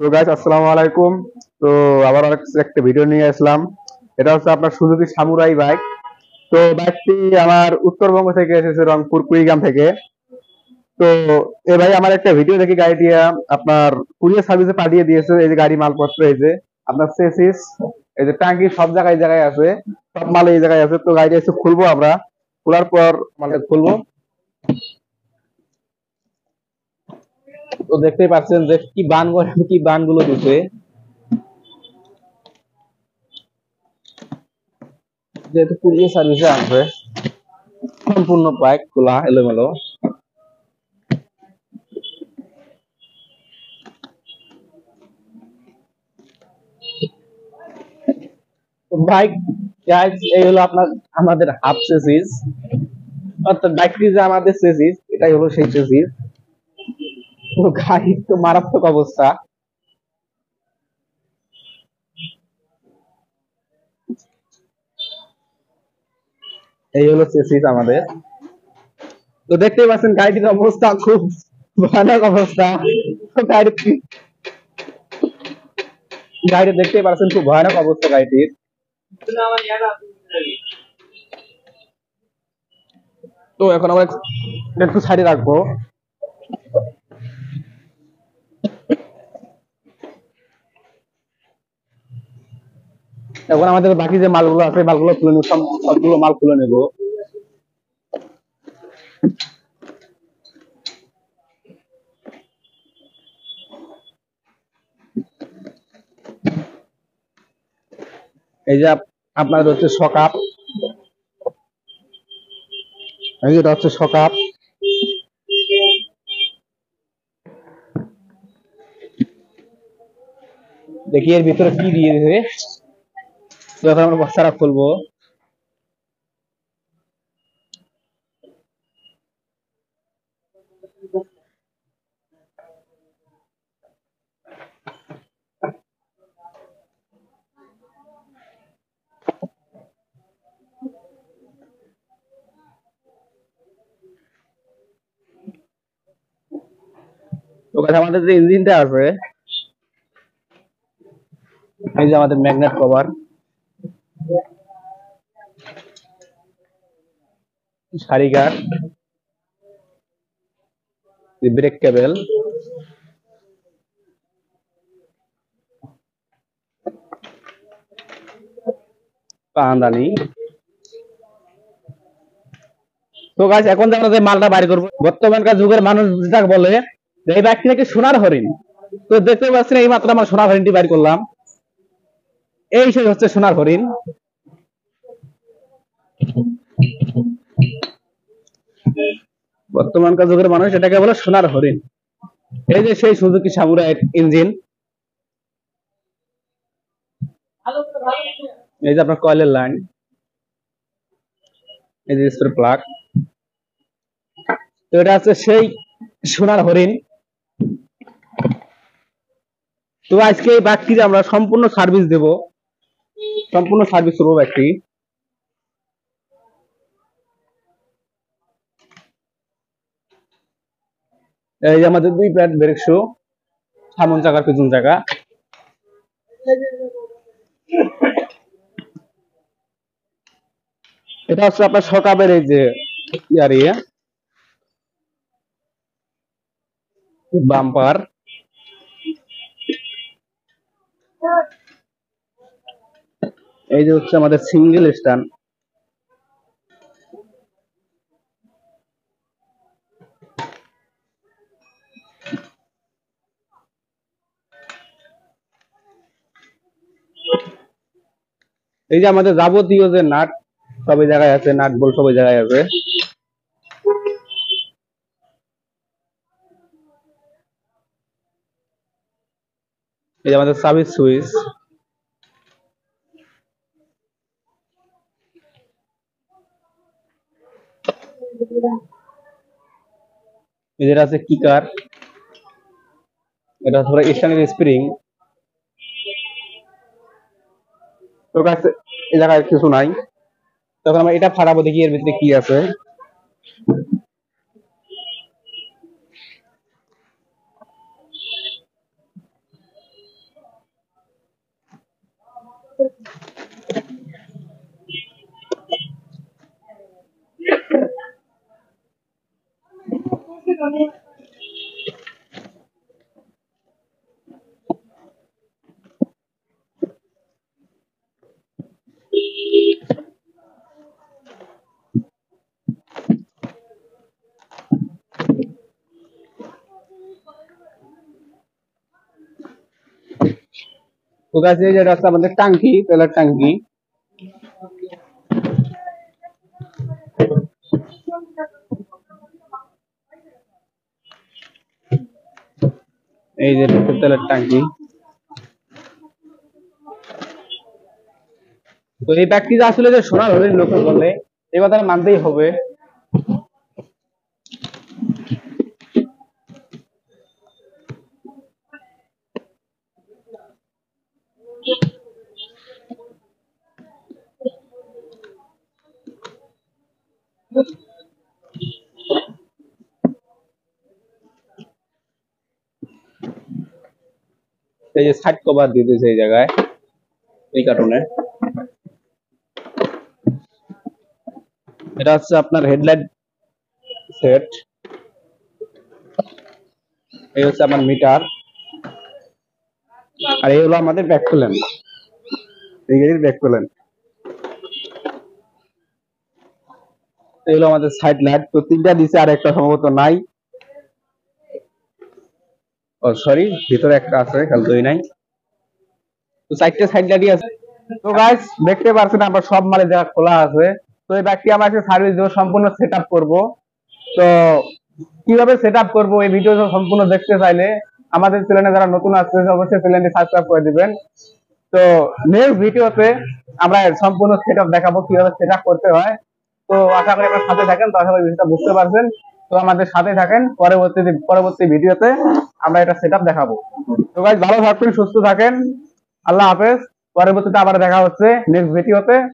তো গাইস আসসালামু আলাইকুম। তো আবার একটা ভিডিও নিয়ে আসলাম। এটা হচ্ছে আপনার সুজুকি সামুরাই বাইক। তো বাইকটি আমার উত্তরবঙ্গ থেকে এসেছে, রংপুর কুড়িগ্রাম থেকে। তো এই ভাই আমার একটা ভিডিও দেখে গাড়িটি আপনার কুরিয়ার সার্ভিসে পাঠিয়ে দিয়েছে। এই যে গাড়ি মালপত্র, এই যে আপনার চেসিস, এই যে টাঙ্কি, সব জায়গায় জায়গায় আছে, সব মাল এই জায়গায় আছে। তো গাড়িটা এসে খুলবো আমরা, খোলার পর মালটা খুলবো। তো দেখতেই পাচ্ছেন যে কি বানগুলো দিচ্ছে, যেহেতু কুরিয়ার সার্ভিসে আসবে। সম্পূর্ণ বাইক খোলা এলোমেলো। বাইক গাইস, এই হলো আপনার আমাদের হাফ চেসিস, অর্থাৎ বাইকটি যে আমাদের চেসিস, এটাই হলো সেই চেসিস। তো গাড়ির তো মারাত্মক অবস্থা। এই হলো চেসিস আমাদের। তো দেখতেই পাচ্ছেন গাড়িটির অবস্থা খুব ভয়ানক অবস্থা। তো গাড়ি দেখতেই পাচ্ছেন খুব ভয়ানক অবস্থা গাড়িটির। তো এখন আমরা একটু সাইডে রাখবো। এখন আমাদের বাকি যে মালগুলো আছে, মালগুলো তুলে নেবো, সবগুলো মাল তুলে নেবো। এই যে আপনার হচ্ছে সকাপ, এটা হচ্ছে সকাপ। দেখি এর ভিতরে কি দিয়েছে। তো এখন আমরা বস্তাটা খুলবো। তো আমাদের যে ইঞ্জিনটা আছে, এই যে আমাদের ম্যাগনেট কভার, সারি গার্ড, ব্রেক কেবল, পানদানি। তো গাইস, এখন যে আমরা যে মালটা বাড়ি করবো, বর্তমানকার যুগের মানুষ যেটা বলে যে এই বাইকটি নাকি সোনার হরিণ। তো দেখতে পাচ্ছেন এই মাত্র আমরা সোনার হরিণটি বাড়ি করলাম। এই সেই হচ্ছে সোনার হরিণ। বর্তমানকার যুগের মানুষ এটাকে বলে সোনার হরিণ। এই যে সেই সুজুকি সামুরাই ইঞ্জিন, এই যে আপনার কয়েলের লাইন, এই যে স্প্রে প্লাগ। তো এটা হচ্ছে সেই সোনার হরিণ। তো আজকে এই বাইকটি আমরা সম্পূর্ণ সার্ভিস দেব, সম্পূর্ণ সার্ভিস করবো বাইকটি। এই যে আমাদের দুই প্যাড ব্রেক শু, সামন চাকার পিছন চাকা। এটা হচ্ছে আপনার সকাবের এই যে ইয়ারিয়ে বাম্পার। এই যে হচ্ছে আমাদের সিঙ্গেল স্ট্যান্ড। এই যে আমাদের যাবতীয় যে নাট, সবই জায়গায় আছে, নাট বল সবই জায়গায় আছে। এই যে আমাদের সার্ভিস সুইচ, এদের আছে কিকার, এটা হচ্ছে স্ট্যান্ডের স্প্রিং। তোর কাছে এই জায়গায় কিছু নাই। তখন আমরা এটা ফাটাবো, দেখি এর ভিতরে কি আছে। তো গাছ এই যেটা আছে আমাদের টাঙ্কি, তেলের টাঙ্কি। এই যে তেলের টাঙ্কি। তো এই ব্যক্তি আসলে যে সোনার হরিণ লোকে বলে, এই কথাটা মানতেই হবে। এই যে সাইড কভার দিয়ে দিয়েছে এই জায়গায়, এই কারণে। এটা হচ্ছে আপনার হেডলাইট সেট। এই হচ্ছে আমার মিটার, আর এই হলো আমাদের ব্যাক প্যানেল, এই গাড়ির ব্যাক প্যানেল। এই হলো আমাদের সাইড লাইট। তো তিনটা দিছে, আর একটা সম্ভবত নাই। ও সরি, ভিতরে একটা আছে, খেয়াল করি নাই। তো চারটে সাইড লাইটই আছে। তো গাইস দেখতে পাচ্ছেন আমরা সব মালে জায়গা খোলা আছে। তো এই ব্যাগটি আমরা সার্ভিস দেবো, সম্পূর্ণ সেট আপ করবো। তো কিভাবে সেট আপ করবো এই ভিডিও সম্পূর্ণ দেখতে চাইলে আমাদের চ্যানেলে যারা নতুন আসছে অবশ্যই চ্যানেলটি সাবস্ক্রাইব করে দিবেন। তো নেক্সট ভিডিওতে আমরা সম্পূর্ণ সেট আপ দেখাবো, কিভাবে সেট আপ করতে হয়। তো আশা করি আপনার সাথে থাকেন, তো আশা করি বিষয়টা বুঝতে পারছেন। তো আমাদের সাথে থাকেন, পরবর্তী ভিডিওতে আমরা এটা সেট আপ দেখাবো। তো গাইস ভালো থাকবেন, সুস্থ থাকেন, আল্লাহ হাফেজ। পরবর্তীতে আবার দেখা হচ্ছে নেক্সট ভিডিওতে।